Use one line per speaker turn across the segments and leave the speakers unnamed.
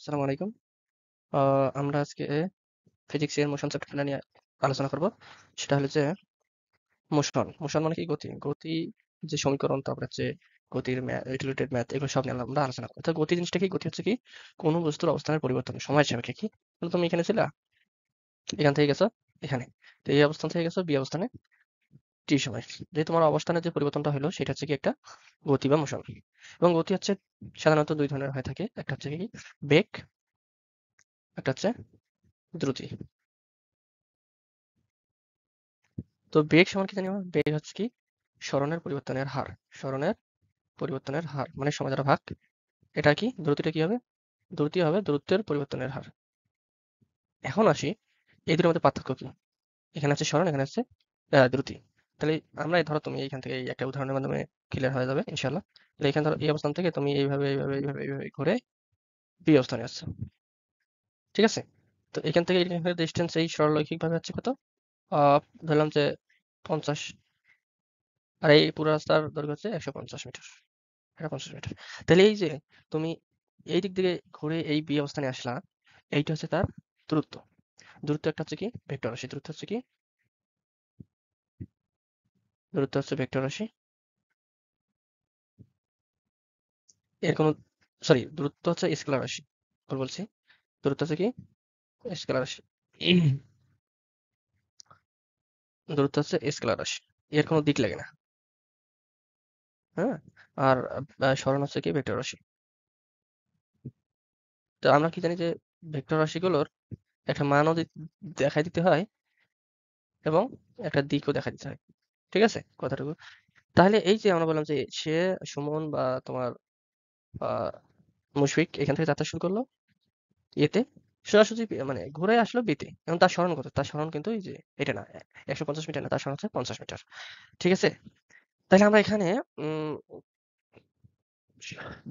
আসসালামু আলাইকুম। আমরা আজকে ফিজিক্সের মোশন চ্যাপ্টারটা নিয়ে আলোচনা করব। সেটা হলো যে মোশন মানে কি গতি। গতি যে সমীকরণ, তারপর হচ্ছে গতির রিলেটেড ম্যাথ, এগুলো সব নিয়ে আমরা আলোচনা করব। তো গতি জিনিসটা কি? গতি হচ্ছে কি? কোনো বস্তুর অবস্থানের পরিবর্তন সময়ের সাপেক্ষে। কি তাহলে তুমি এখানে ছিলা, এখান থেকে গেছো এখানে, তো এই অবস্থান থেকে গেছো বি অবস্থানে টি সময়। যে তোমার অবস্থানের যে পরিবর্তনটা হলো সেটা হচ্ছে কি একটা গতি বা মোশন। এবং গতি হচ্ছে সাধারণত দুই ধরনের হয়ে থাকে। একটা হচ্ছে কি বেগ, একটা হচ্ছে দ্রুতি। তো বেগ সমান কি জানি আমরা? বেগ হচ্ছে কি সরণের পরিবর্তনের হার। সরণের পরিবর্তনের হার মানে সময় দ্বারা ভাগ। এটা কি দ্রুতিটা কি হবে? দ্রুতি হবে দ্রুতের পরিবর্তনের হার। এখন আসি এই দুটোর মধ্যে পার্থক্য কি। এখানে আছে সরণ, এখানে আছে দ্রুতি। তাহলে আমরা ধরো তুমি এইখান থেকে এই একটা উদাহরণের মাধ্যমে ক্লিয়ার হয়ে যাবে ইনশাল্লাহ। তাহলে এখানে ধরো এই অবস্থান থেকে তুমি এইভাবে এইভাবে এইভাবে এইভাবে ঘুরে বি অবস্থানে আসছো, ঠিক আছে? তো এখান থেকে এখানে ডিস্টেন্স এই সরলরৈখিক ভাবে হচ্ছে কত? ধরলাম যে 50, আর এই পুরো রাস্তার দৈর্ঘ্য হচ্ছে 150 মিটার। 150 মিটার। তাহলে এই যে তুমি এই দিক থেকে ঘুরে এই বি অবস্থানে আসলা, এইটা হচ্ছে তার দূরত্ব। দূরত্ব একটা হচ্ছে কি ভেক্টর রাশি। দূরত্ব হচ্ছে কি? দূরত্ব হচ্ছে ভেক্টর রাশি। এর কোনো, সরি, দূরত্ব হচ্ছে স্কেলার রাশি। ভুল বলছি। দূরত্ব হচ্ছে কি স্কেলার রাশি। দূরত্ব হচ্ছে স্কেলার রাশি। এর কোনো দিক লাগে না। হ্যাঁ। আর সরণ হচ্ছে কি ভেক্টর রাশি। তো আমরা কি জানি যে ভেক্টর রাশিগুলোর একটা মানও দেখাই দিতে হয় এবং একটা দিকও দেখা দিতে হয়। ঠিক আছে কথাটুকু? তাহলে এই যে আমরা বললাম যে সে সুমন বা তোমার আহ মুশফিক এখান থেকে যাত্রা শুরু করলো এতে, সোজাসুজি মানে ঘুরে আসলো বিতে। এবং তার সরণ কত? তার সরণ কিন্তু এই যে এটা না, 150 মিটার না, তার সরণ হচ্ছে 50 মিটার। ঠিক আছে? তাহলে আমরা এখানে উম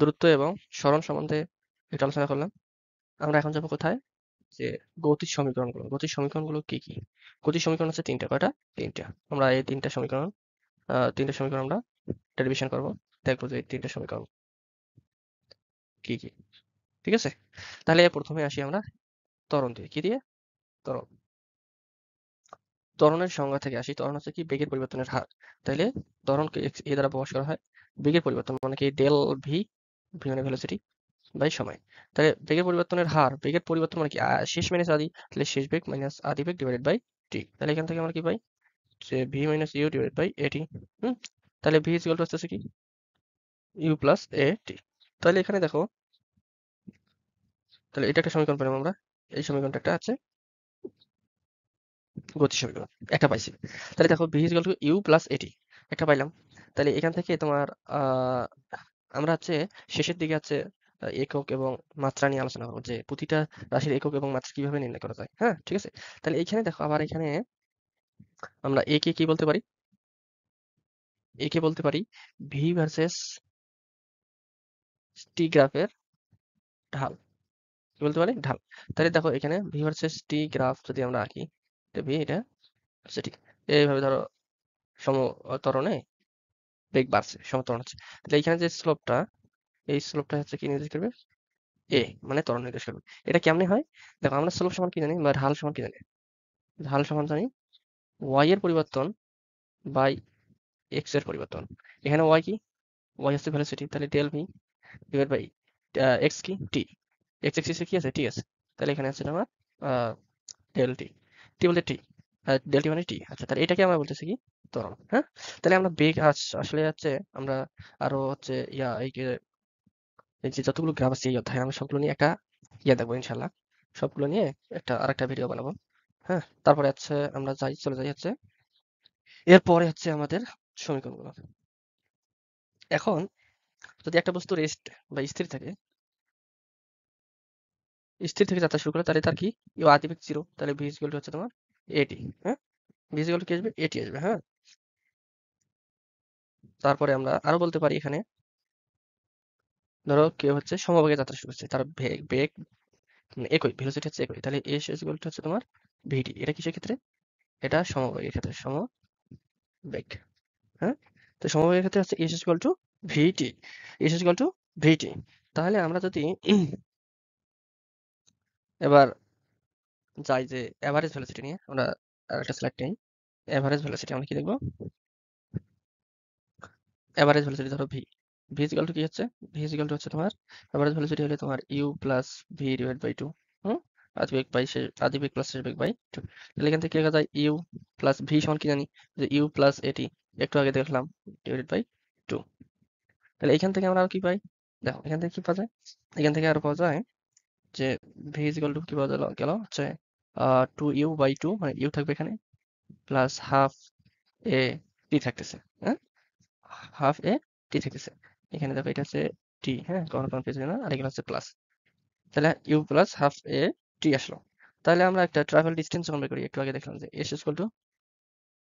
দূরত্ব এবং সরণ সম্বন্ধে একটু আলোচনা করলাম। আমরা এখন যাবো কোথায়? যে গতির সমীকরণগুলো। গতির সমীকরণগুলো কি কি? গতির সমীকরণ হচ্ছে তিনটা। কয়টা? তিনটা। আমরা এই তিনটা সমীকরণ আমরা ডেরিভেশন করবো। দেখবো যে এই তিনটা সমীকরণ কি কি। ঠিক আছে? তাহলে প্রথমে আসি আমরা ত্বরণ দিয়ে। কি দিয়ে? ত্বরণ। ত্বরণের সংজ্ঞা থেকে আসি। ত্বরণ হচ্ছে কি বেগের পরিবর্তনের হার। তাইলে ত্বরণকে এ দ্বারা প্রকাশ করা হয়। বেগের পরিবর্তন মানে কি ডেল ভি, ভি মানে ভেলোসিটি বাই সময়। তাহলে বেগের পরিবর্তনের হার, বেগের পরিবর্তন মানে কি শেষ মাইনাস আদি, তাহলে শেষ বেগ মাইনাস আদি বেগ ডিভাইডেড বাই টি। তাহলে এখান থেকে আমরা কি পাই? যে v minus u divided by a t. হুম। তাহলে ভি ইজ ইকুয়াল টু হচ্ছে কি ইউ প্লাস এ টি। তাহলে এখানে দেখো, তাহলে এটা একটা সমীকরণ পেলাম আমরা। এই সমীকরণটা একটা আছে গতি সমীকরণ, একটা পাইছি। তাহলে দেখো v is equal to you plus a t একটা পাইলাম। তাহলে এখান থেকে তোমার আমরা হচ্ছে শেষের দিকে হচ্ছে একক এবং মাত্রা নিয়ে আলোচনা করবো যে প্রতিটা রাশির একক এবং মাত্রা কিভাবে নির্ণয় করা যায়। হ্যাঁ, ঠিক আছে? তাহলে এইখানে দেখো আবার এখানে আমরা এ কে কি বলতে পারি? এ কে বলতে পারি ভি ভার্সেস টি গ্রাফের ঢাল। কি বলতে পারি? ঢাল। তাহলে দেখো এখানে ভি ভার্সেস টি গ্রাফ যদি আমরা আঁকি, এটা ভি, এটা হচ্ছে টি। এইভাবে ধরো সমত্বরণে বেগ বাড়ছে, সমত্বরণ হচ্ছে। তাহলে এইখানে যে স্লোপটা, এই স্লোপটা হচ্ছে কি নির্দেশ করবে? এ মানে ত্বরণ নির্দেশ করবে। এটা কেমনে হয়? দেখো আমরা স্লোপ সমান কি জানি বা ঢাল সমান কি জানি? ঢাল সমান জানি y এর পরিবর্তন বাই x এর পরিবর্তন। এখানে y কি? y হচ্ছে ভেলোসিটি, তাহলে del v divide by x কি? t। x এক্সিসে কি আছে? t আছে। তাহলে এখানে আছে আমার ডেল টি। টি বলতে টি, ডেল টি মানে টি। আচ্ছা, তাহলে এটাকে আমরা বলতেছি কি ত্বরণ। হ্যাঁ। তাহলে আমরা বেগ আসলে হচ্ছে আমরা আরো হচ্ছে এই যে যতগুলো গ্রাফ আছে এই অধ্যায়ে আমরা সবগুলো নিয়ে একটা দেখবো ইনশাল্লাহ। সবগুলো নিয়ে আরেকটা ভিডিও বানাবো। হ্যাঁ, তারপরে হচ্ছে আমরা চলে যাই হচ্ছে এরপরে হচ্ছে আমাদের সমীকরণগুলো। এখন যদি একটা বস্তু রেস্ট বা স্থির থেকে যাত্রা শুরু করে, তাহলে তার কি ইউ আদিবেগ জিরো। তাহলে ভি ইজ ইকুয়াল টু হচ্ছে তোমার এটি। হ্যাঁ, ভি ইজ ইকুয়াল টু কি আসবে? এটি আসবে। হ্যাঁ। তারপরে আমরা আরো বলতে পারি এখানে, ধরো কেউ হচ্ছে সমবেগে যাত্রা শুরু করছে, তার বেগ মানে একই, ভেলোসিটি হচ্ছে একই, তাহলে এস ইজ ইকুয়াল টু হচ্ছে তোমার ভিটি। এটা কিসের ক্ষেত্রে? এটা সমবেগের ক্ষেত্রে, সমবেগ। হ্যাঁ। তো সমবেগের ক্ষেত্রে হচ্ছে S is equal to VT. S is equal to VT. তাহলে আমরা যদি এবার যাই যে অ্যাভারেজ ভেলোসিটি নিয়ে আমরা একটা স্লাইড নিই। অ্যাভারেজ ভেলোসিটি আমরা কি দেখবো? অ্যাভারেজ ভেলোসিটি ধরো ভি। ভি ইজিক্যাল টু কি হচ্ছে? ভি ইজিক্যাল টু হচ্ছে তোমার অ্যাভারেজ ভেলোসিটি হলে তোমার U plus V divide by two. হুম, আদি বেগ প্লাস শেষ বেগ বাই টু। তাহলে এখান থেকে লেখা যায় ইউ প্লাস ভি সমান কি জানি যে ইউ প্লাস এটি, একটু আগে দেখলাম, ডিভাইড বাই টু। তাহলে এখান থেকে আমরা আর কি পাই? দেখো এখান থেকে কি পাওয়া যায়? এখান থেকে আর পাওয়া যায় যে ভি ইজিক্যাল টু কি পাওয়া গেল হচ্ছে টু ইউ বাই টু, মানে ইউ থাকবে এখানে প্লাস হাফ এ টি থাকতেছে। হ্যাঁ, হাফ এ টি থাকতেছে। এখানে দেখো এটা হচ্ছে টি, হ্যাঁ, কখনো কোনো পেয়েছে না, আর এখানে হচ্ছে প্লাস। তাহলে ইউ প্লাস হাফ এ টি আসলো। তাহলে আমরা একটা ট্রাভেল ডিস্টেন্স কমপ্লিট করি। একটু আগে দেখলাম যে S equal to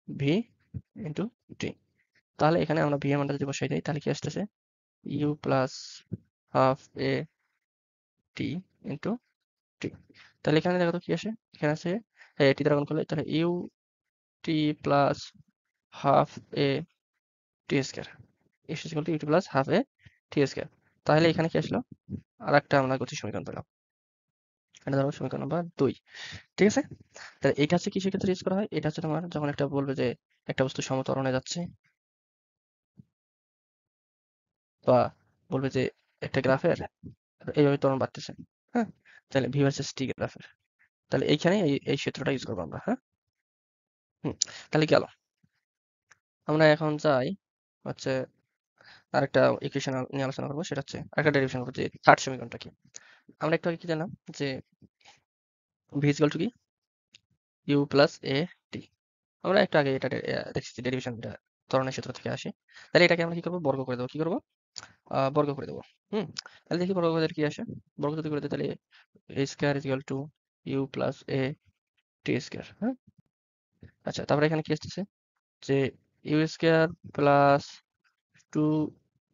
V into T. তাহলে এখানে আমরা ভি এর মানটা যদি বসাই দিই তাহলে কি আসতেছে? ইউ প্লাস হাফ এ টি ইন্টু টি। তাহলে এখানে দেখো তো কি আসে? এখানে আছে টি দ্বারা গুণ করলে তাহলে U T plus half A T square is equal to U T plus half A T square. তাহলে এখানে কি আসলো? আর একটা আমরা গতির সমীকরণ পেলাম। এটা ধরো সমীকরণ নাম্বার 2। ঠিক আছে? তাহলে এটা হচ্ছে কিসের ক্ষেত্রে ইউজ করা হয়? এটা হচ্ছে তোমার যখন একটা বলবে যে একটা বস্তু সমত্বরণে যাচ্ছে, বা বলবে যে একটা গ্রাফের এইভাবে ত্বরণ বাড়তেছে। হ্যাঁ? তাহলে ভি ভার্সেস টি গ্রাফের। তাহলে এইখানে এই সূত্রটা ইউজ করবো আমরা। হ্যাঁ? হুম। তাহলে গেল। আমরা এখন যাই হচ্ছে আরেকটা ইকুয়েশন নিয়ে আলোচনা করবো, সেটা হচ্ছে আরেকটা ডেরিভেশন করবো যে থার্ড সমীকরণটা কি। আমরা একটু আগে কি জানলাম যে ভি ইকুয়াল টু কি ইউ প্লাস এ টি। আমরা একটু আগে এটা দেখছি ডেরিভেশনটা ত্বরণের সূত্র থেকে আসে। তাহলে এটাকে আমরা কি করবো? বর্গ করে দেবো। কি করবো? বর্গ করে দেবো। হুম। তাহলে দেখি বর্গ করে কি আসে। বর্গ যদি করে দিই তাহলে A square is equal to you plus A T square. হ্যাঁ, আচ্ছা, তারপরে এখানে কি আসতেছে যে U square plus two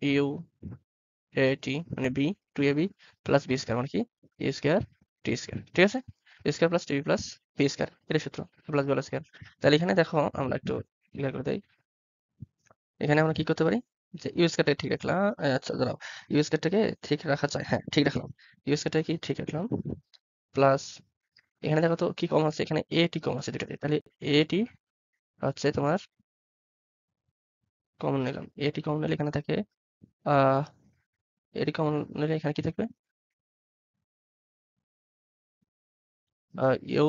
U A T মানে B, two A B plus B square মানে কি এ স্কয়ার টি স্কয়ার। ঠিক আছে? A square plus T plus B square, এটা সূত্র প্লাস বি স্কয়ার। তাহলে এখানে দেখো আমরা একটু ক্লিয়ার করে দেই। এখানে আমরা কি করতে পারি যে ইউ স্কয়ারটা ঠিক রাখলাম। আচ্ছা দাঁড়াও, ইউ স্কয়ারটাকে ঠিক রাখা যায়। হ্যাঁ, ঠিক রাখলাম। ইউ স্কয়ারটাকে কি ঠিক রাখলাম প্লাস এখানে দেখো তো কি কম আছে, এখানে এ টি কম আছে দুটাতে। তাহলে এ টি হচ্ছে তোমার কমন নিলাম। এ টি কমন নিলে এখানে থাকে আহ এ টি কমন নিলে এখানে কি থাকবে? ইউ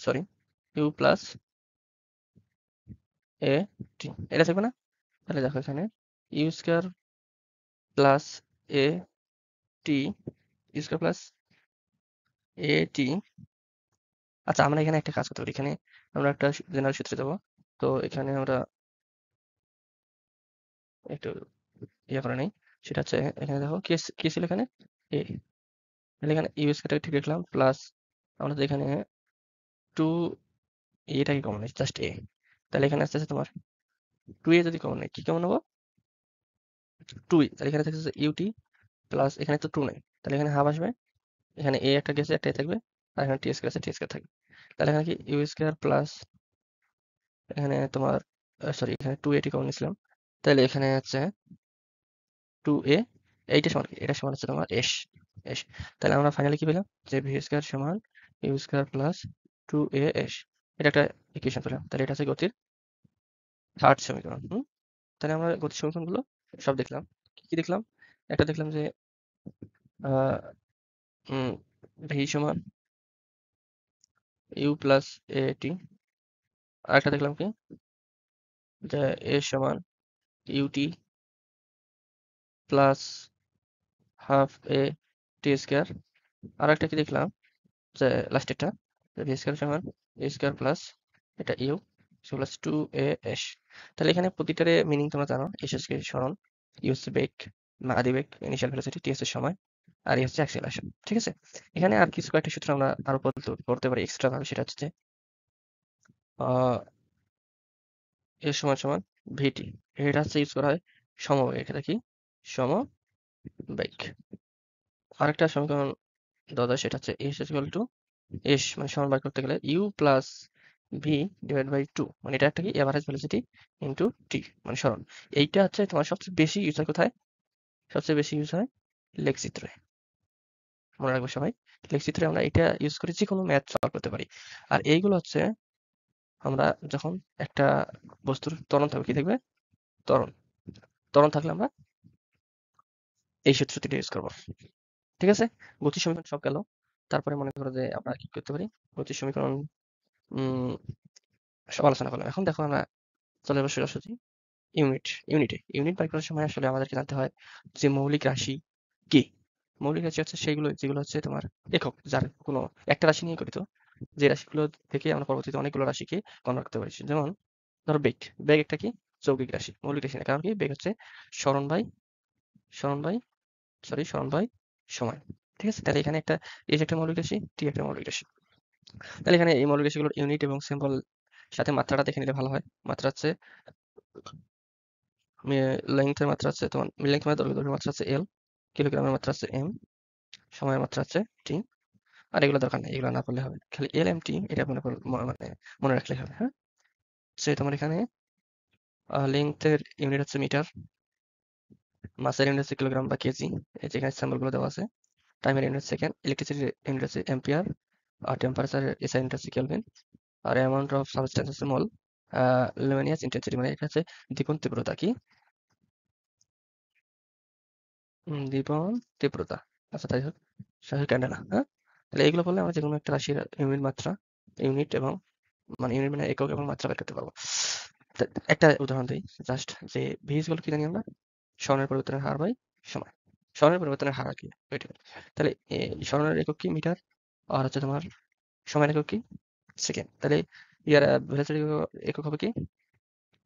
সরি ইউ প্লাস এ টি, এটা থাকবে না? তাহলে দেখো এখানে ইউ স্কয়ার প্লাস এ টি, ইউ স্কয়ার প্লাস এ টি। আচ্ছা, আমরা এখানে একটা কাজ করতে পারি। এখানে আমরা একটা জেনারেল সূত্রে যাবো। তো এখানে আমরা একটু ইয়ে করে নেই। সেটা হচ্ছে এখানে দেখো কি ছিল এখানে এ। তাহলে এখানে ইউ স্কয়ারটা ঠিক রাখলাম প্লাস আমরা তো এখানে টু এটাকে কমন নিচ্ছি, জাস্ট এ। তাহলে এখানে আসতেছে তোমার টু এ যদি কমন নেই কি কমন নেবো? টু এ। তাহলে এখানে থাকতেছে ইউটি প্লাস এখানে তো টু নেই, তাহলে এখানে হাফ আসবে। এখানে এ একটা গেছে, একটা এ থাকবে, আর এখানে টি স্কয়ার আছে, টি স্কয়ার থাকবে। তাহলে এখানে কি ইউ স্কয়ার প্লাস এখানে তোমার সরি এখানে টু এটি কমন নিয়েছিলাম। তাহলে এখানে হচ্ছে টু এ, এইটা সমান কি? এটা সমান হচ্ছে তোমার এস এস। তাহলে আমরা ফাইনালি কি পেলাম যে ভি স্কয়ার সমান u square plus two a s. এটা একটা ইকুয়েশন পেলাম। তাহলে এটা হচ্ছে গতির থার্ড সমীকরণ। হুম। তাহলে আমরা গতির সমীকরণগুলো সব দেখলাম। কি কি দেখলাম? একটা দেখলাম যে আহ উম, ভি সমান ইউ প্লাস এ টি। আর একটা দেখলাম কি যে এ সমান ইউটি প্লাস হাফ এ টি স্কয়ার। আর একটা কি দেখলাম যে লাস্টেরটা ভি স্কয়ার সমান এ স্কয়ার প্লাস এটা u plus two a s. তাহলে এখানে প্রতিটারে মিনিং তোমরা জানো। এস এস কে সরণ, ইউ হচ্ছে বেগ না আদি বেগ ইনিশিয়াল ভেলোসিটি, টি হচ্ছে সময়, আর ই হচ্ছে অ্যাক্সেলারেশন। ঠিক আছে? এখানে আর কিছু কয়েকটা সূত্র আমরা আরো পড়তে পারি এক্সট্রা ভাবে। সেটা হচ্ছে আহ এ সমান সমান ভিটি, এটা হচ্ছে ইউজ করা হয় সমবেগ। এটা কি সমবেগ। আরেকটা সমীকরণ দেওয়া যায়, সেটা হচ্ছে এস ইকুয়াল টু এস মানে সমান বার করতে গেলে u plus V divide by two, মানে এটা একটা কি এভারেজ ভেলোসিটি ইন্টু টি মানে সরণ। এইটা হচ্ছে তোমার সবচেয়ে বেশি ইউজ হয় কোথায়? সবচেয়ে বেশি ইউজ হয় লেখচিত্রে। মনে রাখবো সবাই। লেখচিত্রে আমরা এটা ইউজ করে যে কোনো ম্যাথ সলভ করতে পারি। আর এইগুলো হচ্ছে আমরা যখন একটা বস্তুর ত্বরণ থাকবে, কি থাকবে? ত্বরণ। ত্বরণ থাকলে আমরা এই সূত্রটি ইউজ করবো। ঠিক আছে? গতির সমীকরণ সব গেল। তারপরে মনে করো যে আমরা কি করতে পারি? গতির সমীকরণ সব আলোচনা করলাম। এখন দেখো আমরা চলে যাবো সোজাসুজি ইউনিট বাই করার সময় আসলে আমাদেরকে জানতে হয় যে মৌলিক রাশি কি। মৌলিক রাশি হচ্ছে সেইগুলো যেগুলো হচ্ছে তোমার একক, যার কোনো একটা রাশি নিয়ে গঠিত, যে রাশিগুলো থেকে আমরা পরবর্তীতে অনেকগুলো রাশিকে কনভার্ট করতে পারি। যেমন ধরো বেগ। বেগ একটা কি? যৌগিক রাশি, মৌলিক রাশি না। কারণ কি? বেগ হচ্ছে সরণ বাই সরণ বাই সরণ বাই সময়। ঠিক আছে? তাহলে এখানে একটা এই যে একটা মৌলিক রাশি, টি একটা মৌলিক রাশি। তাহলে এখানে এই মৌলিক রাশিগুলোর ইউনিট এবং সিম্বল সাথে মাত্রাটা দেখে নিলে ভালো হয়। মাত্রা হচ্ছে লেংথের মাত্রা আছে তোমার, লেংথ মানে দৈর্ঘ্যের মাত্রা আছে এল, কিলোগ্রামের মাত্রা আছে এম, সময়ের মাত্রা আছে টি। আর এগুলো দরকার নেই, এগুলো না পড়লে হবে, খালি এল এম টি এটা মানে মনে রাখলেই হবে। হ্যাঁ, সে তোমার এখানে লেংথের ইউনিট হচ্ছে মিটার, মাসের ইউনিট হচ্ছে কিলোগ্রাম বা কেজি, এই যে এখানে সিম্বল গুলো দেওয়া আছে। টাইমের ইউনিট সেকেন্ড, ইলেকট্রিসিটির ইউনিট হচ্ছে এম্পিয়ার, আর টেম্পারেচার এসআই ইউনিট হচ্ছে কেলভিন, আর অ্যামাউন্ট অফ সাবস্টেন্স হচ্ছে মোল। লুমিনিয়াস ইন্টেন্সিটি মানে এটা হচ্ছে দীপন তীব্রতা কি? দীপন তীব্রতা। আচ্ছা তাই হোক, সহায়ক ক্যান্ডেলা। হ্যাঁ, তাহলে এইগুলো বললে আমরা যেকোনো একটা রাশির ইউনিট মাত্রা, ইউনিট এবং মানে ইউনিট মানে একক এবং মাত্রা বের করতে পারবো। তা একটা উদাহরণ দিই জাস্ট, যে ভি ইজ ইকুয়াল কি জানি আমরা? সরণের পরিবর্তনের হার বাই সময়। সরণের পরিবর্তনের হার আর কি? ওইটা। তাহলে সরণের একক কি? মিটার। আর হচ্ছে তোমার সময়ের একক কি? সেকেন্ড। তাহলে ইয়ার ভেলোসিটি একক হবে কি?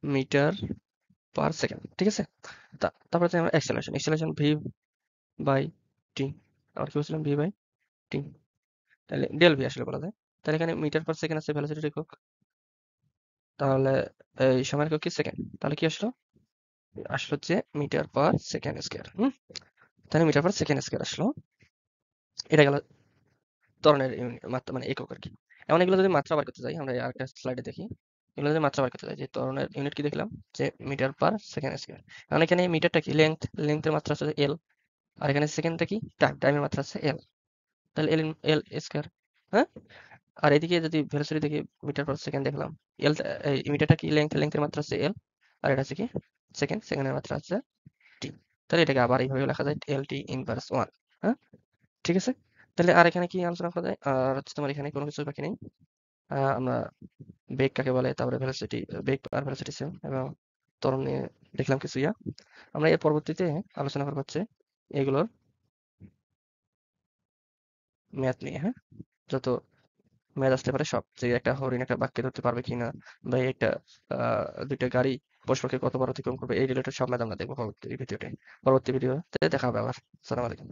Metre per second. ঠিক আছে? তারপরে হচ্ছে আমরা অ্যাক্সেলারেশন ভি বাই টি। আবার কি বলছিলাম? V by T. তাহলে ডেল ভি আসলে বলা যায়। তাহলে এখানে মিটার পার সেকেন্ড আছে ভেলোসিটির একক। তাহলে এই সময়ের একক কি? সেকেন্ড। তাহলে কি আসলো? আসলো হচ্ছে মিটার পার সেকেন্ড স্কয়ার। তাহলে মিটার পার সেকেন্ড স্কয়ার আসলো। এটা গেল ত্বরণের মাত্রা মানে একক আর কি। এখন এগুলো যদি মাত্রা বার করতে যাই, আমরা আরেকটা স্লাইডে দেখি। এগুলো যদি মাত্রা বার করতে যাই, যে ত্বরণের ইউনিট কি দেখলাম? যে মিটার পার সেকেন্ড স্কয়ার। এখন এখানে মিটারটা কি? লেংথের মাত্রা হচ্ছে এল, আর এখানে সেকেন্ডটা কি? টাইমের মাত্রা হচ্ছে এল। তাহলে এল এল স্কয়ার। হ্যাঁ, আর এদিকে যদি ভেলোসিটি দেখি মিটার পার সেকেন্ড দেখলাম, এল এই মিটারটা কি? লেংথের মাত্রা হচ্ছে এল, আর এটা হচ্ছে কি? সেকেন্ডের মাত্রা হচ্ছে টি। তাহলে এটাকে আবার এইভাবে লেখা যায় এল টি ইনভার্স ওয়ান। হ্যাঁ, ঠিক আছে? তাহলে আর এখানে কি আলোচনা করা যায়? আর হচ্ছে তোমার এখানে কোনো কিছু বাকি নেই। আমরা বেগ কাকে বলে, তারপরে ভেলোসিটি, বেগ আর ভেলোসিটি সেম, এবং ত্বরণ নিয়ে দেখলাম কিছু ইয়া। আমরা এর পরবর্তীতে আলোচনা করবো হচ্ছে এগুলোর ম্যাথ নিয়ে। হ্যাঁ, যত ম্যাথ আসতে পারে সব, যে একটা হরিণ একটা বাঘকে ধরতে পারবে কিনা, বা এই একটা দুইটা গাড়ি পরস্পরকে কতবার অতিক্রম করবে, এই রিলেটেড সব ম্যাথ আমরা দেখবো পরবর্তী ভিডিওতে। দেখা হবে আবার। আসসালামু আলাইকুম।